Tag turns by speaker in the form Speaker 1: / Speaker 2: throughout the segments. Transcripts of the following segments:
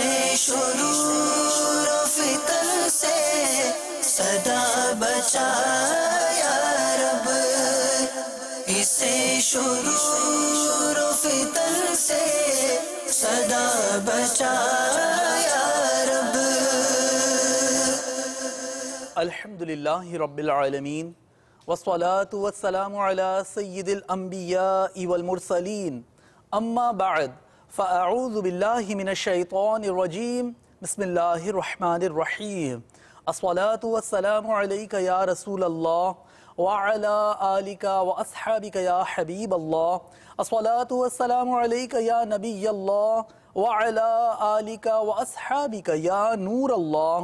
Speaker 1: اسے شرور و فتن سے صدا بچا یا رب، اسے شرور و فتن سے صدا بچا یا رب۔
Speaker 2: الحمدللہ رب العالمین والصلاة والسلام على سید الانبیاء والمرسلین، اما بعد فاعوذ باللہ من الشیطان الرجیم، بسم اللہ الرحمن الرحیم۔ الصلاة والسلام علیک یا رسول اللہ وعلى آلک واصحابک یا حبیب اللہ، الصلاة والسلام علیک یا نبی اللہ وعلى آلک واصحابک یا نور اللہ۔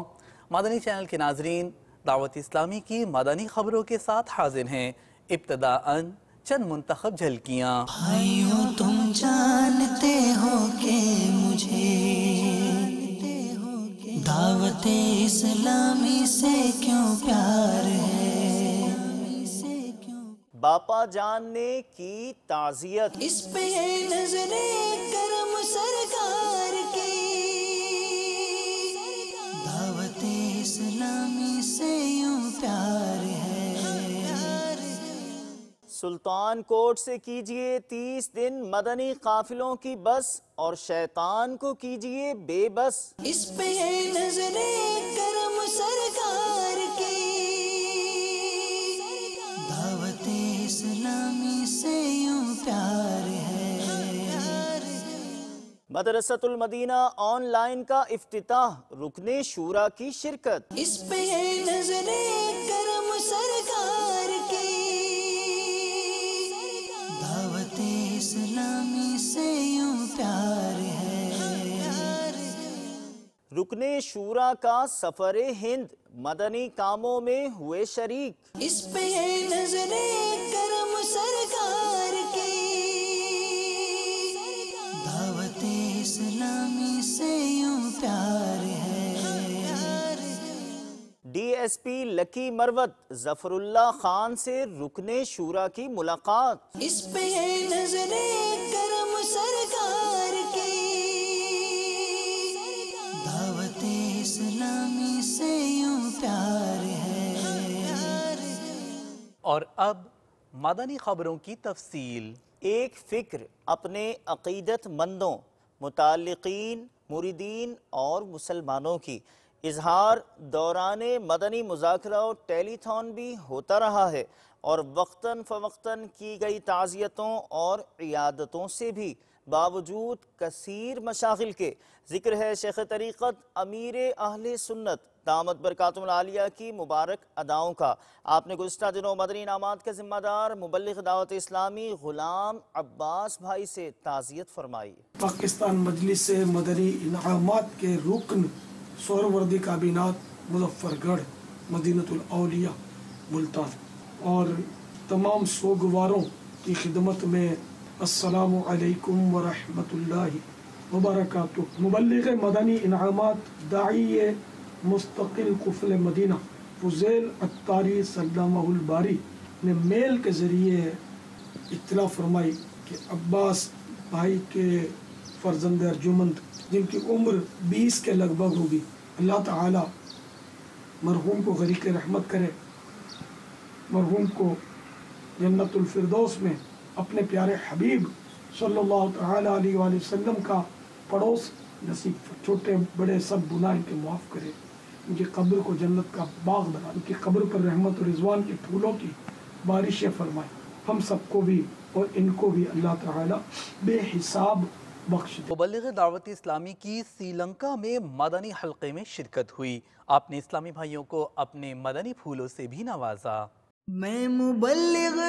Speaker 2: مدنی چینل کے ناظرین، دعوت اسلامی کی مدنی خبروں کے ساتھ حاضر ہیں۔ ابتداءً چند منتخب جھلکیاں۔
Speaker 1: بھائیوں تم جانتے ہو کہ مجھے دعوت اسلامی سے کیوں پیار ہے،
Speaker 3: باپا جان نے کی تعزیت،
Speaker 1: اس پہ نظر کرم سرکار کی، دعوت اسلامی سے یوں پیار ہے۔
Speaker 3: سلطان کوٹ سے کیجئے 30 دن مدنی قافلوں کی بس، اور شیطان کو کیجئے بے بس،
Speaker 1: اس پہ نظر کرم سرکار کی، دعوت اسلامی سے یوں پیار ہے۔
Speaker 3: مدرسۃ المدینہ آن لائن کا افتتاح، رکن شورا کی شرکت،
Speaker 1: اس پہ نظر کرم سرکار کی، دعوت اسلامی سے یوں پیار ہے۔
Speaker 3: رکن شورا کا سفر ہند، مدنی کاموں میں ہوئے شریک،
Speaker 1: اس پہ نظر کرم سرکار کی، دعوت اسلامی سے یوں پیار ہے۔
Speaker 3: ڈی ایس پی لکی مروت ظفر اللہ خان سے رکن شورا کی ملاقات،
Speaker 1: اس پہ نظر کرم سرکار کی، دعوت اسلامی سے یوں پیار ہے۔
Speaker 2: اور اب مدنی خبروں کی تفصیل۔
Speaker 3: ایک فکر اپنے عقیدت مندوں، متعلقین، مریدین اور مسلمانوں کی اظہار دوران مدنی مذاکرہ و ٹیلی تھون بھی ہوتا رہا ہے، اور وقتاً فوقتاً کی گئی تعزیتوں اور عیادتوں سے بھی باوجود کثیر مشاغل کے ذکر ہے شیخ طریقت امیر اہل سنت دامت برکاتہم العالیہ کی مبارک اداؤں کا۔ آپ نے گزشتہ دنوں مدنی انعامات کے ذمہ دار مبلغ دعوت اسلامی غلام عباس بھائی سے تعزیت فرمائی۔
Speaker 4: پاکستان مجلس مدنی انعامات کے رکن سہروردی کابینات مظفر گڑھ مدینۃ الاولیاء ملتان اور تمام سوگواروں کی خدمت میں السلام علیکم ورحمۃ اللہ وبرکاتہ۔ مبلغ مدنی انعامات داعی مستقل قفل مدینہ فضیل عطاری سلامہ الباری نے میل کے ذریعے اطلاع فرمائی کہ عباس بھائی کے فرزند ارجمند جن کی عمر 20 کے لگ بھگ ہوگی، اللہ تعالی مرحوم کو غریق رحمت کرے، مرحوم کو جنت الفردوس میں اپنے پیارے حبیب صلی اللہ تعالی علیہ وآلہ وسلم کا پڑوس نصیب، چھوٹے بڑے سب گناہ ان کے معاف کرے، ان کی قبر کو جنت کا باغ بنا، ان کی قبر پر رحمت و رضوان کے پھولوں کی بارشیں فرمائے، ہم سب کو بھی اور ان کو بھی اللہ تعالی بے حساب بخش دے۔
Speaker 2: مبلغ دعوت اسلامی کی سری لنکا میں مدنی حلقے میں شرکت ہوئی۔ آپ نے اسلامی بھائیوں کو اپنے مدنی پھولوں سے بھی نوازا۔
Speaker 1: میں مبلغ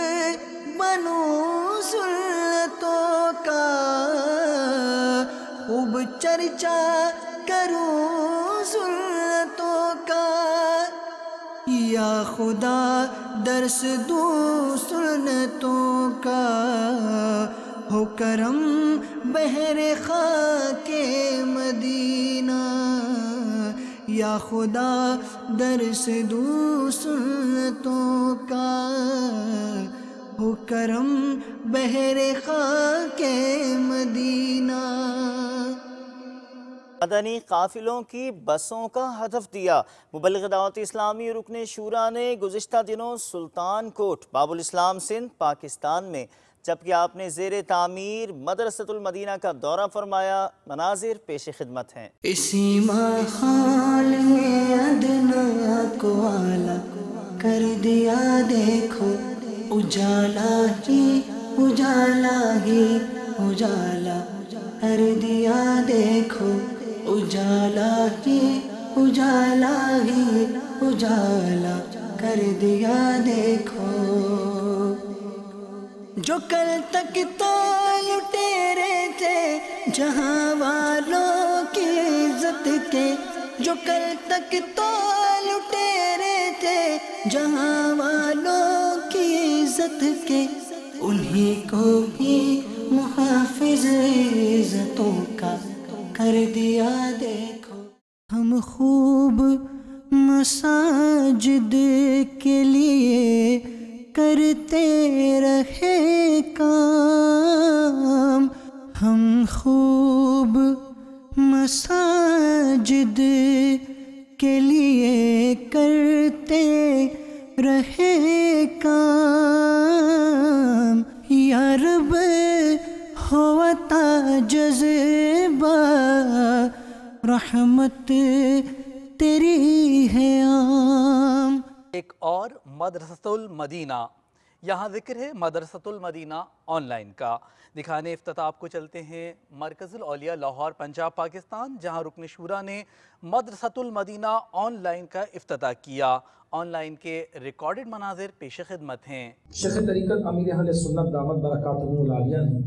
Speaker 1: بنوں سنتوں کا، خوب چرچا کروں سنتوں کا، یا خدا درس دوں سنتوں کا، ہو کرم بحر خاک مدینہ، یا خدا درس دوں سنتوں کا، ہو کرم بحر خاک مدینہ۔
Speaker 3: مدنی قافلوں کی بسوں کا ہدف دیا۔ مبلغ دعوت اسلامی رکن شورا نے گزشتہ دنوں سلطان کوٹ باب الاسلام سندھ پاکستان میں جبکہ آپ نے زیر تعمیر مدرسۃ المدینہ کا دورہ فرمایا۔ مناظر پیش خدمت ہیں۔
Speaker 1: اسی ماحول میں ادنا کو اعلیٰ کر دیا، دیکھو اجالا ہی اجالا ہی اجالا کر دیا، دیکھو اجالا ہی اجالا ہی اجالا کر دیا، دیکھو جو کل تک تو لٹیرے تھے جہاں والوں کی عزت کے، جو کل تک تو لٹیرے تھے جہاں والوں کی عزت کے، انہی کو ہی محافظ عزتوں کا کر دیا، دیکھو ہم خوب مساجد کے لیے کرتے رہے کام، ہم خوب مساجد کے لیے کرتے رہے کام، یا رب ہوتا جذبہ رحمت تیری ہے عام۔
Speaker 2: ایک اور مدرسۃ المدینہ، یہاں ذکر ہے مدرسۃ المدینہ آن لائن کا۔ دکھانے افتتاح کو چلتے ہیں مرکز الاولیاء لاہور پنجاب پاکستان، جہاں رکن شورا نے مدرسۃ المدینہ آن لائن کا افتتاح کیا۔ آن لائن کے ریکارڈڈ مناظر پیش خدمت ہیں۔
Speaker 5: شیخ طریقت امیر اہل سنت دامت برکاتہم العالیہ نے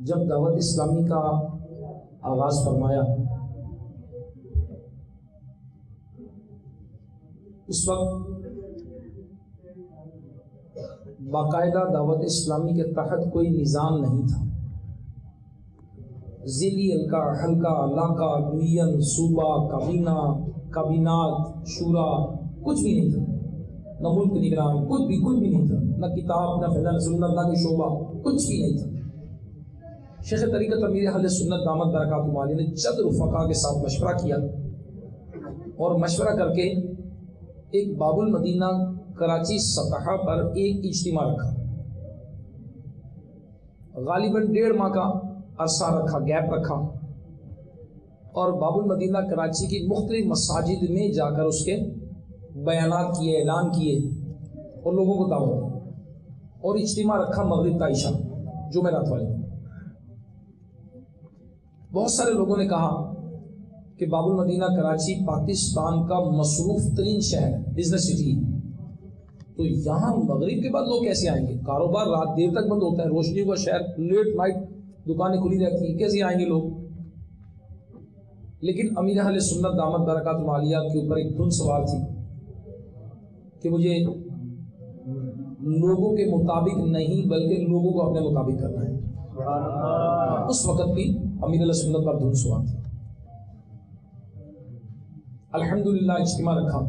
Speaker 5: جب دعوت اسلامی کا آغاز فرمایا، اس وقت باقاعدہ دعوت اسلامی کے تحت کوئی نظام نہیں تھا۔ ضلعی، حلقہ، علاقہ، ڈویژن، صوبہ، کابینہ، کابینات، شورا، کچھ بھی نہیں تھا، نہ ملک نگران، کچھ بھی نہیں تھا، نہ کتاب، نہ فضائل سنت، نہ کوئی شعبہ، کچھ بھی نہیں تھا۔ شیخ طریقت امیر اہل سنت دامت برکاتہم العالیہ نے چند رفقا کے ساتھ مشورہ کیا اور مشورہ کر کے ایک باب المدینہ کراچی سطح پر ایک اجتماع رکھا، غالباً 1.5 ماہ کا عرصہ رکھا، گیپ رکھا، اور باب المدینہ کراچی کی مختلف مساجد میں جا کر اس کے بیانات کیے، اعلان کیے اور لوگوں کو دعوت دی، اور اجتماع رکھا مغرب تا عشاء جمعرات والے۔ بہت سارے لوگوں نے کہا کہ باب المدینہ کراچی پاکستان کا مصروف ترین شہر ہے، بزنس سٹی، تو یہاں مغرب کے بعد لوگ کیسے آئیں گے؟ کاروبار رات دیر تک بند ہوتا ہے، روشنیوں کا شہر، لیٹ نائٹ دکانیں کھلی رہتی ہیں، کیسے آئیں گے لوگ؟ لیکن امیر اہل سنت دامت برکاتہم العالیہ کے اوپر ایک دھن سوار تھی کہ مجھے لوگوں کے مطابق نہیں بلکہ لوگوں کو اپنے مطابق کرنا ہے۔ اس وقت بھی امیر اہل سنت پر دھن سوار تھی۔ الحمدللہ اجتماع رکھا،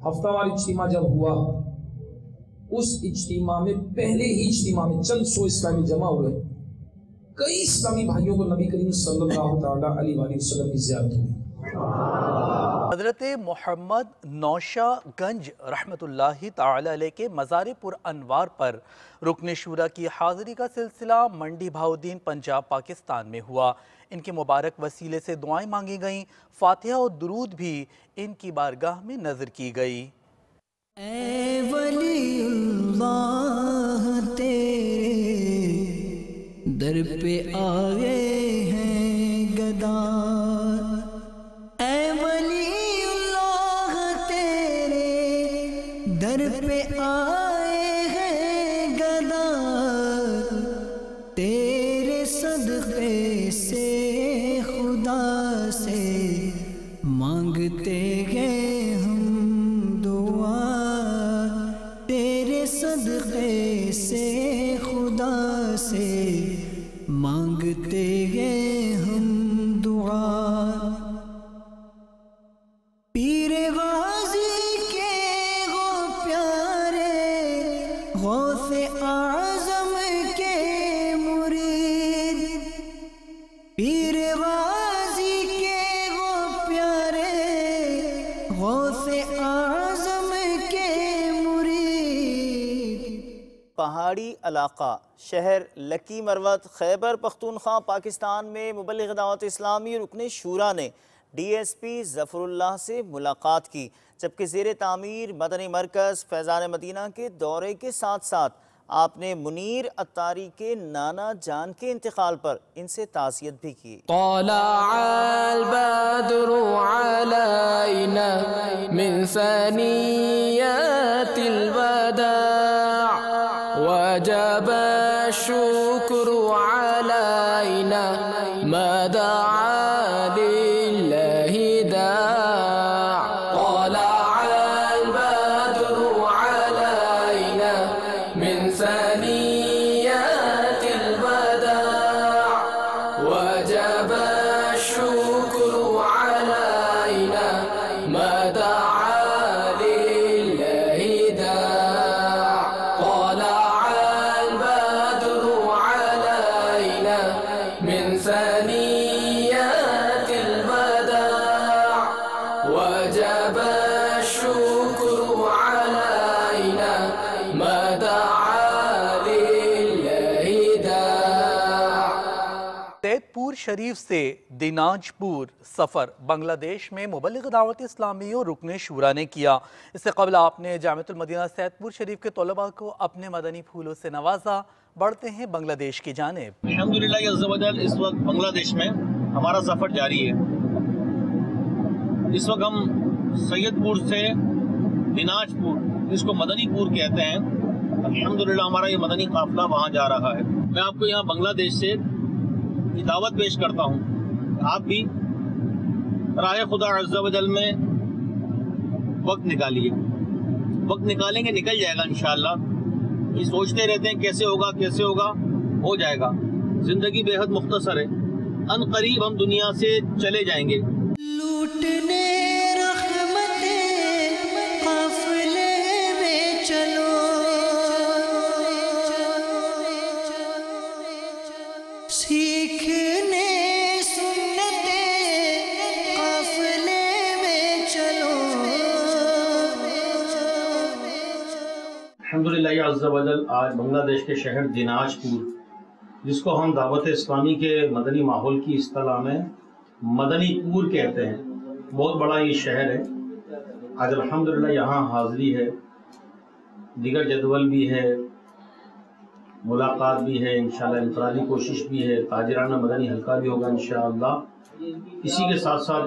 Speaker 5: ہفتہ وار اجتماع جب ہوا، اس اجتماع میں پہلے ہی اجتماع میں چند سو اسلامی جمع ہوئے، کئی اسلامی بھائیوں کو نبی کریم صلی اللہ تعالیٰ علیہ وآلہ وسلم کی زیارت ہوئی۔
Speaker 2: حضرت محمد نوشہ گنج رحمت اللہ تعالی علیہ کے مزار پر انوار پر رکن شورا کی حاضری کا سلسلہ منڈی بہاؤدین پنجاب پاکستان میں ہوا۔ ان کے مبارک وسیلے سے دعائیں مانگی گئیں، فاتحہ و درود بھی ان کی بارگاہ میں نظر کی گئی۔
Speaker 1: اے ولی اللہ تیرے در پہ آئے ہیں گدا، اے ولی اللہ تیرے در پہ آئے ہیں گدا، تیرے صدقے سے خدا سے مانگتے ہیں ہم دعا، تیرے صدقے سے خدا سے مانگتے ہیں ہم دعا۔ پیر غازی کے وہ پیارے غوث اعظم کے مرید، پیر
Speaker 3: پہاڑی علاقہ شہر لکی مروت خیبر پختونخوا پاکستان میں مبلغ دعوت اسلامی رکن شورا نے ڈی ایس پی ظفر اللہ سے ملاقات کی، جبکہ زیر تعمیر مدنی مرکز فیضان مدینہ کے دورے کے ساتھ ساتھ آپ نے منیر اتاری کے نانا جان کے انتقال پر ان سے تعزیت بھی کی۔
Speaker 6: طلع البدر علينا من ثنيات الوداع وجب الشكر علينا ما دعا لله داع طلع البدر علينا من ثنيات الوداع وجب الشكر علينا ما دعا لله داع طلع البدر علينا من ثنيات الوداع وجب الشكر علينا ما دعا لله داع۔
Speaker 2: سید پور شریف سے دیناج پور سفر بنگلہ دیش میں مبلغ دعوت اسلامی اور رکن شورا نے کیا۔ اس سے قبل آپ نے جامعۃ المدینہ سید پور شریف کے طلباء کو اپنے مدنی پھولوں سے نوازا۔ بڑھتے ہیں بنگلہ دیش کی جانب۔
Speaker 7: الحمدللہ عز و جل اس وقت بنگلہ دیش میں ہمارا سفر جاری ہے۔ اس وقت ہم سید پور سے دیناج پور، جس کو مدنی پور کہتے ہیں، الحمدللہ ہمارا یہ مدنی قافلہ وہاں جا رہا ہے۔ میں آپ کو یہاں بنگلہ دیش سے یہ دعوت پیش کرتا ہوں، آپ بھی راہ خدا عز و جل میں وقت نکالیے، وقت نکالیں گے نکل جائے گا انشاءاللہ۔ یہ سوچتے رہتے ہیں کیسے ہوگا کیسے ہوگا، ہو جائے گا۔ زندگی بے حد مختصر ہے، ان قریب ہم دنیا سے چلے جائیں گے۔
Speaker 1: لوٹنے رحمتیں قافلے میں چلو، سیکھنے سنتیں قافلے میں چلو۔
Speaker 7: الحمدللہ عز و جل آج بنگلہ دیش کے شہر دیناج پور، جس کو ہم دعوت اسلامی کے مدنی ماحول کی اصطلاح میں مدنی پور کہتے ہیں، بہت بڑا یہ شہر ہے۔ آج الحمدللہ یہاں حاضری ہے، دیگر جدول بھی ہے، ملاقات بھی ہے، انشاءاللہ انفرادی کوشش بھی ہے، تاجرانہ مدنی حلقہ بھی ہوگا انشاءاللہ۔ اسی کے ساتھ ساتھ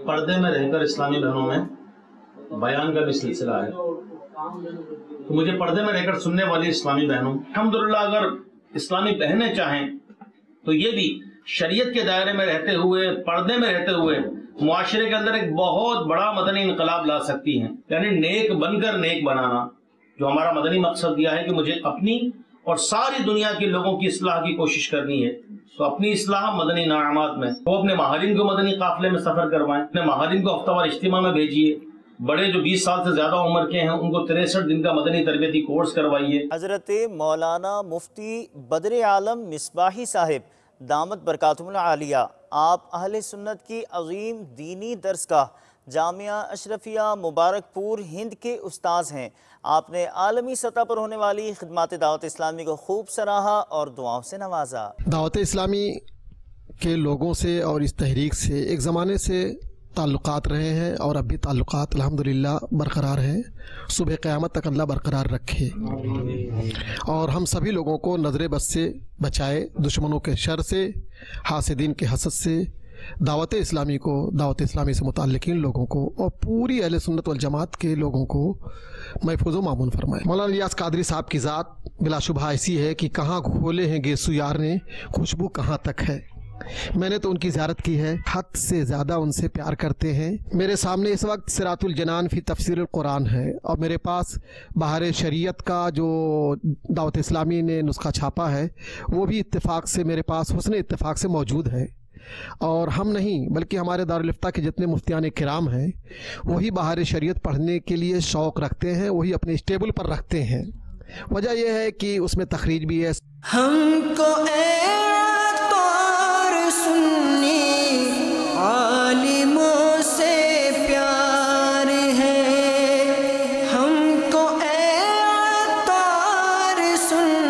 Speaker 7: پردے میں رہ کر اسلامی بہنوں میں بیان کا بھی سلسلہ ہے۔ تو مجھے پردے میں رہ کر سننے والی اسلامی بہنوں، الحمدللہ اگر اسلامی بہنیں چاہیں تو یہ بھی شریعت کے دائرے میں رہتے ہوئے، پردے میں رہتے ہوئے معاشرے کے اندر ایک بہت بڑا مدنی انقلاب لا سکتی ہیں، یعنی نیک بن کر نیک بنانا، جو ہمارا مدنی مقصد یہ ہے کہ مجھے اپنی اور ساری دنیا کے لوگوں کی اصلاح کی کوشش کرنی ہے۔ تو اپنی اصلاح مدنی انعامات میں، وہ اپنے ماہرین کو مدنی قافلے میں سفر کروائیں، اپنے ماہرین کو ہفتہ وار اجتماع میں بھیجیے، بڑے جو 20 سال سے زیادہ عمر کے ہیں ان کو 63 دن کا مدنی تربیتی کورس کروائیے۔
Speaker 3: حضرت مولانا مفتی بدر عالم مصباحی صاحب دامت برکاتہم العالیہ، آپ اہل سنت کی عظیم دینی درسگاہ جامعہ اشرفیہ مبارک پور ہند کے استاذ ہیں۔ آپ نے عالمی سطح پر ہونے والی خدمات دعوت اسلامی کو خوب سراہا اور دعاؤں سے نوازا۔
Speaker 8: دعوت اسلامی کے لوگوں سے اور اس تحریک سے ایک زمانے سے تعلقات رہے ہیں اور اب بھی تعلقات الحمدللہ برقرار ہیں۔ صبح قیامت تک اللہ برقرار رکھے اور ہم سبھی لوگوں کو نظر بد سے بچائے، دشمنوں کے شر سے، حاسدین کے حسد سے، دعوت اسلامی کو، دعوت اسلامی سے متعلقین لوگوں کو اور پوری اہل سنت والجماعت کے لوگوں کو محفوظ و معمون فرمائے۔ مولانا الیاس قادری صاحب کی ذات بلا شبہ ایسی ہے کہ کہاں کھولے ہیں گیسو یار نے، خوشبو کہاں تک ہے۔ میں نے تو ان کی زیارت کی ہے، حد سے زیادہ ان سے پیار کرتے ہیں۔ میرے سامنے اس وقت صراط الجنان فی تفسیر القرآن ہے اور میرے پاس بہار شریعت کا جو دعوت اسلامی نے نسخہ چھاپا ہے وہ بھی اتفاق سے میرے پاس حسن اتفاق سے موجود ہے، اور ہم نہیں بلکہ ہمارے دارالفتہ کے جتنے مفتیان کرام ہیں وہی بہار شریعت پڑھنے کے لیے شوق رکھتے ہیں، وہی اپنے اسٹیبل پر رکھتے ہیں۔ وجہ یہ ہے کہ اس میں تخریج بھی ہے۔
Speaker 1: ہم کو سنی عالموں سے پیار ہے، ہم کو اے عطار سنی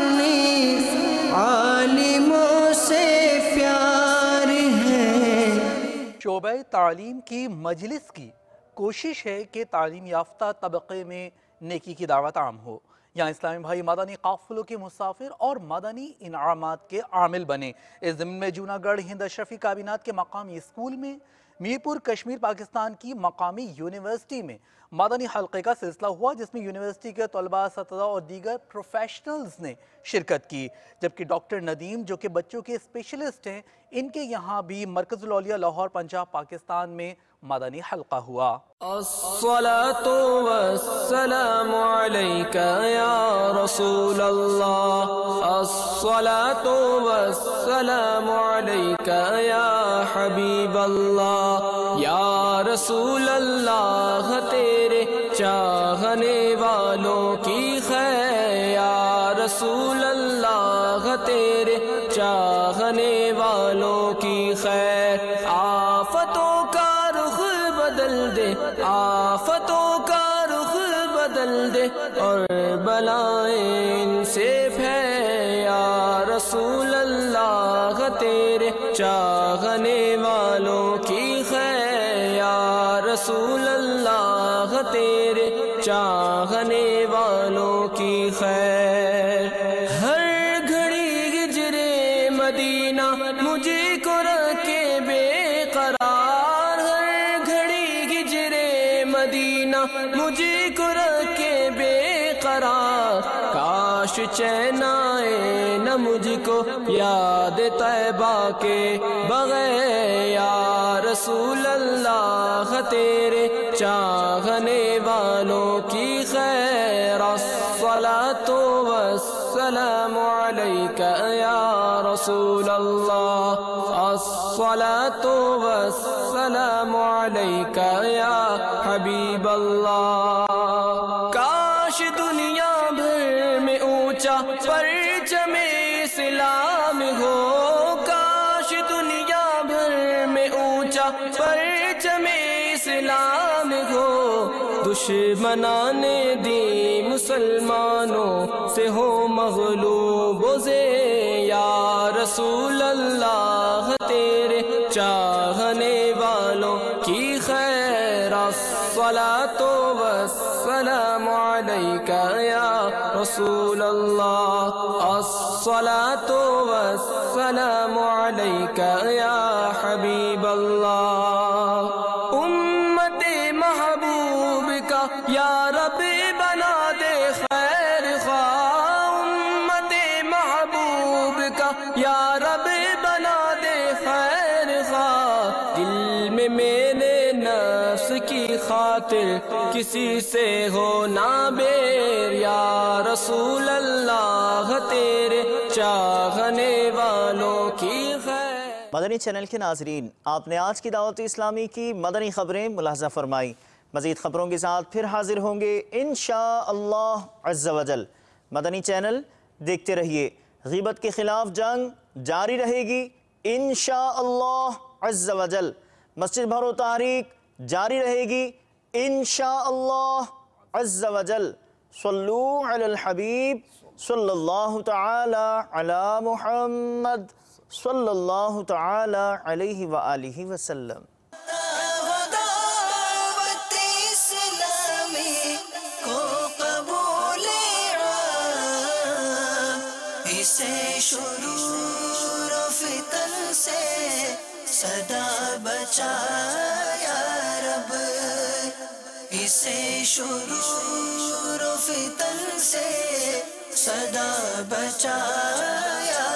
Speaker 2: شعبہ تعلیم کی مجلس کی کوشش ہے کہ تعلیم یافتہ طبقے میں نیکی کی دعوت عام ہو. یہاں اسلامی بھائی مدنی قافلوں کے مسافر اور مدنی انعامات کے عامل بنے. اس ضمن میں جوناگڑھ ہند اشرفی کابینات کے مقامی اسکول میں میر پور کشمیر پاکستان کی مقامی یونیورسٹی میں مدنی حلقے کا سلسلہ ہوا، جس میں یونیورسٹی کے طلباء، اساتذہ اور دیگر پروفیشنلز نے شرکت کی. جبکہ ڈاکٹر ندیم جو کہ بچوں کے اسپیشلسٹ ہیں، ان کے یہاں بھی مرکز الاولیاء لاہور پنجاب پاکستان میں مدنی حلقہ ہوا.
Speaker 6: الصلاة والسلام عليك يا رسول الله، الصلاة والسلام عليك يا حبيب الله، یا رسول اللہ تیرے چاہنے والوں کی خیر، یا رسول اللہ تیرے چاہنے والوں کی خیر. آفتوں کا رخ بدل دے، آفتوں کا رخ بدل دے اور بلائیں ان سے پھیر، یا رسول اللہ تیرے چاہنے والوں کی خیر، یا رسول اللہ تیرے چاہنے والوں کی خیر. ہر گھڑی ہجرے مدینہ مجھے کو رکھے بے قرار، ہر گھڑی ہجرے مدینہ مجھے کو رکھے بے قرار. کاش چین آئے نہ مجھ کو یاد طیبہ کے بغیر، یا رسول اللہ تیرے چاہنے والوں کی خیر. الصلاة والسلام علیک یا رسول اللہ، الصلاة والسلام علیک یا حبیب اللہ. کاش دنیا بھر میں اونچا پرچم اسلام ہو، کاش دنیا بھر میں اونچا پرچم اسلام ہو. دشمنان دی مسلمانوں سے ہو مغلوب و زیر، یا رسول اللہ تیرے چاہنے والوں کی خیر. الصلاة والسلام علیک یا رسول اللہ، الصلاة والسلام علیک یا حبیب اللہ. امت محبوب کا یا رب بنا دے خیر خواہ، امت محبوب کا یا رب بنا دے خیر خواہ. دل میں میرے نفس کی خاطر کسی سے ہو نہ بیر، یا رسول اللہ تیرے چاہنے والوں کی خیر.
Speaker 3: مدنی چینل کے ناظرین، آپ نے آج کی دعوت اسلامی کی مدنی خبریں ملاحظہ فرمائی. مزید خبروں کے ساتھ پھر حاضر ہوں گے انشاءاللہ عز و جل. مدنی چینل دیکھتے رہیے. غیبت کے خلاف جنگ جاری رہے گی انشاءاللہ عز و جل. مسجد بھرو تحریک جاری رہے گی انشاءاللہ عز و جل. صلو علی الحبیب صلی اللہ تعالی علی محمد صلی اللہ تعالی علیہ وآلہ وسلم.
Speaker 1: دعوت اسلامی کو قبول عام، اسے شرور و فتن سے صدا بچا یا رب، اسے شرور و فتن سے صدا بچا یا